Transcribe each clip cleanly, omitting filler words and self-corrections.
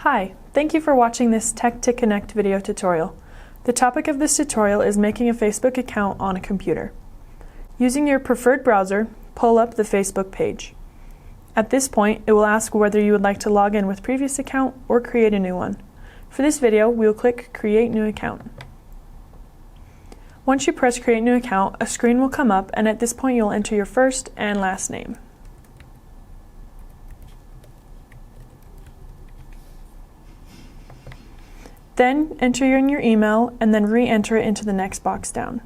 Hi, thank you for watching this Tech to Connect video tutorial. The topic of this tutorial is making a Facebook account on a computer. Using your preferred browser, pull up the Facebook page. At this point, it will ask whether you would like to log in with previous account or create a new one. For this video, we will click Create New Account. Once you press Create New Account, a screen will come up, and at this point you'll enter your first and last name. Then enter in your email and then re-enter it into the next box down.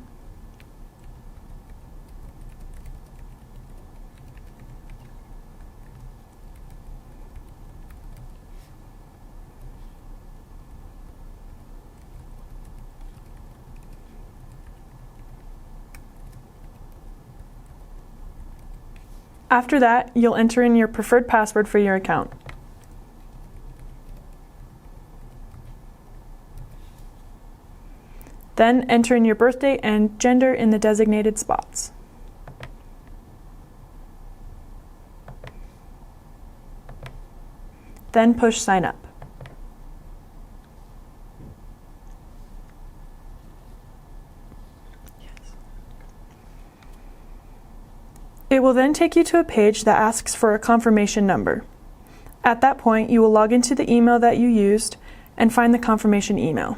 After that, you'll enter in your preferred password for your account. Then enter in your birthday and gender in the designated spots. Then push Sign Up. It will then take you to a page that asks for a confirmation number. At that point, you will log into the email that you used and find the confirmation email.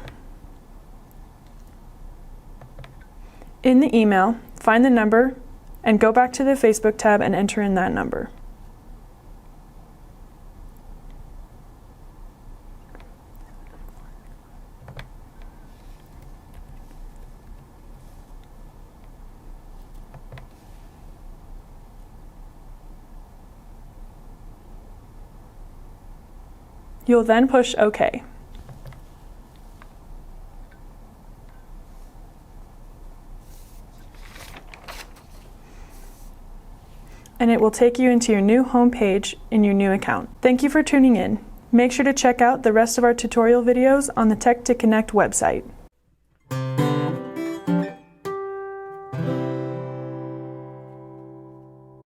In the email, find the number and go back to the Facebook tab and enter in that number. You'll then push OK. And it will take you into your new home page in your new account. Thank you for tuning in. Make sure to check out the rest of our tutorial videos on the Tech to Connect website.